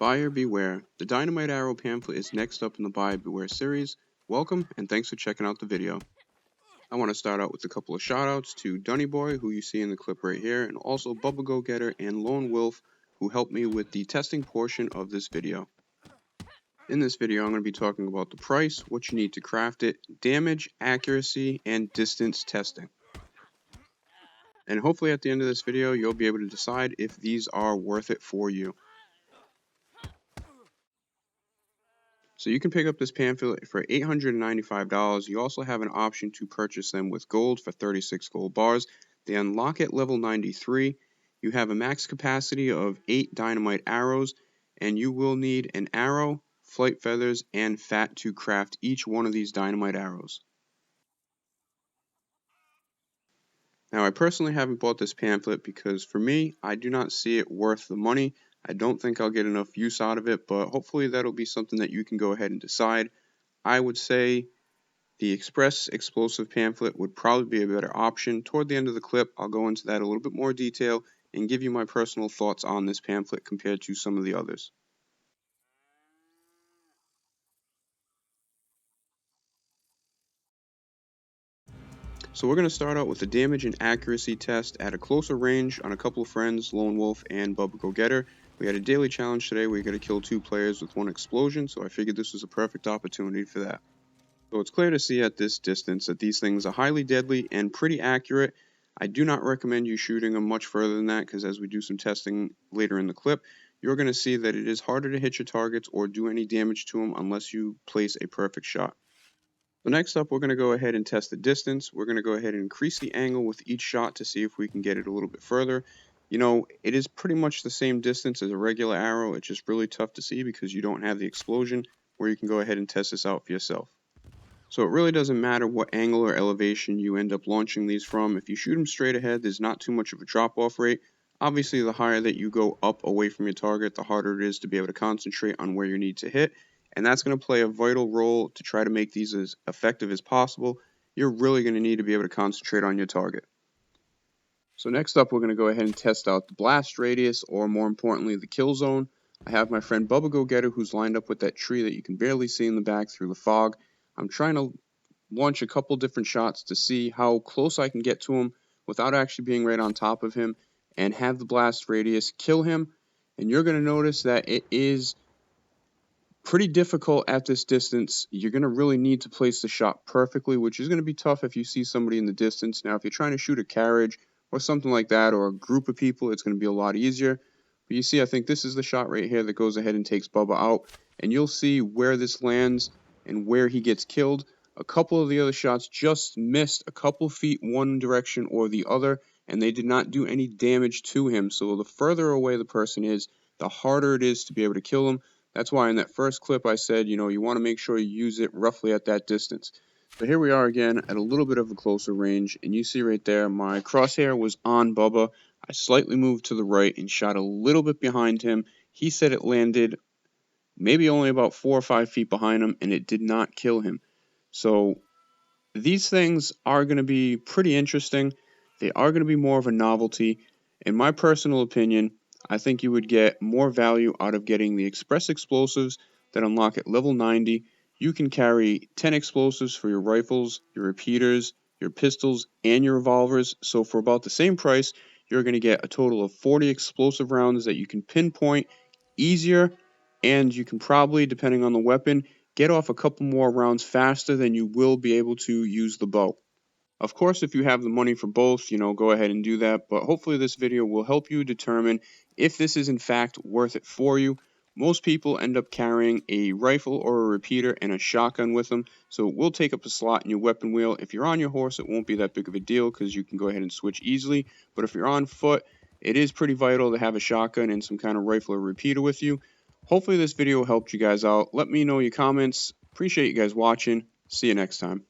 Buyer beware. The Dynamite Arrow pamphlet is next up in the Buyer Beware series. Welcome and thanks for checking out the video. I want to start out with a couple of shoutouts to Dunny Boy, who you see in the clip right here, and also Bubba Go Getter and Lone Wolf, who helped me with the testing portion of this video. In this video, I'm going to be talking about the price, what you need to craft it, damage, accuracy, and distance testing. And hopefully at the end of this video, you'll be able to decide if these are worth it for you. So you can pick up this pamphlet for $895. You also have an option to purchase them with gold for 36 gold bars. They unlock at level 93. You have a max capacity of 8 dynamite arrows, and you will need an arrow, flight feathers, and fat to craft each one of these dynamite arrows. Now, I personally haven't bought this pamphlet because for me, I do not see it worth the money. I don't think I'll get enough use out of it, but hopefully that'll be something that you can go ahead and decide. I would say the Express Explosive pamphlet would probably be a better option. Toward the end of the clip, I'll go into that a little bit more detail and give you my personal thoughts on this pamphlet compared to some of the others. So we're going to start out with the damage and accuracy test at a closer range on a couple of friends, Lone Wolf and Bubba Go Getter. We had a daily challenge today where you got to kill 2 players with 1 explosion, so I figured this was a perfect opportunity for that. So it's clear to see at this distance that these things are highly deadly and pretty accurate. I do not recommend you shooting them much further than that because as we do some testing later in the clip, you're going to see that it is harder to hit your targets or do any damage to them unless you place a perfect shot. So next up, we're going to go ahead and test the distance. We're going to go ahead and increase the angle with each shot to see if we can get it a little bit further. You know, it is pretty much the same distance as a regular arrow. It's just really tough to see because you don't have the explosion, where you can go ahead and test this out for yourself. So it really doesn't matter what angle or elevation you end up launching these from. If you shoot them straight ahead, there's not too much of a drop-off rate. Obviously, the higher that you go up away from your target, the harder it is to be able to concentrate on where you need to hit. And that's going to play a vital role to try to make these as effective as possible. You're really going to need to be able to concentrate on your target. So next up, we're going to go ahead and test out the blast radius, or more importantly, the kill zone. I have my friend Bubba Go Getter who's lined up with that tree that you can barely see in the back through the fog. I'm trying to launch a couple different shots to see how close I can get to him without actually being right on top of him and have the blast radius kill him. And you're going to notice that it is pretty difficult at this distance. You're going to really need to place the shot perfectly, which is going to be tough if you see somebody in the distance. Now, if you're trying to shoot a carriage or something like that, or a group of people, it's going to be a lot easier. But you see, I think this is the shot right here that goes ahead and takes Bubba out. And you'll see where this lands and where he gets killed. A couple of the other shots just missed a couple feet one direction or the other, and they did not do any damage to him. So the further away the person is, the harder it is to be able to kill him. That's why in that first clip I said, you want to make sure you use it roughly at that distance. So here we are again at a little bit of a closer range, and you see right there my crosshair was on Bubba. I slightly moved to the right and shot a little bit behind him. He said it landed maybe only about 4 or 5 feet behind him, and it did not kill him. So these things are going to be pretty interesting. They are going to be more of a novelty. In my personal opinion, I think you would get more value out of getting the Express Explosives that unlock at level 90. You can carry 10 explosives for your rifles, your repeaters, your pistols, and your revolvers. So for about the same price, you're going to get a total of 40 explosive rounds that you can pinpoint easier, and you can probably, depending on the weapon, get off a couple more rounds faster than you will be able to use the bow. Of course, if you have the money for both, go ahead and do that, but hopefully this video will help you determine if this is in fact worth it for you. Most people end up carrying a rifle or a repeater and a shotgun with them, so it will take up a slot in your weapon wheel. If you're on your horse, it won't be that big of a deal because you can go ahead and switch easily, but if you're on foot, it is pretty vital to have a shotgun and some kind of rifle or repeater with you. Hopefully this video helped you guys out. Let me know your comments. Appreciate you guys watching. See you next time.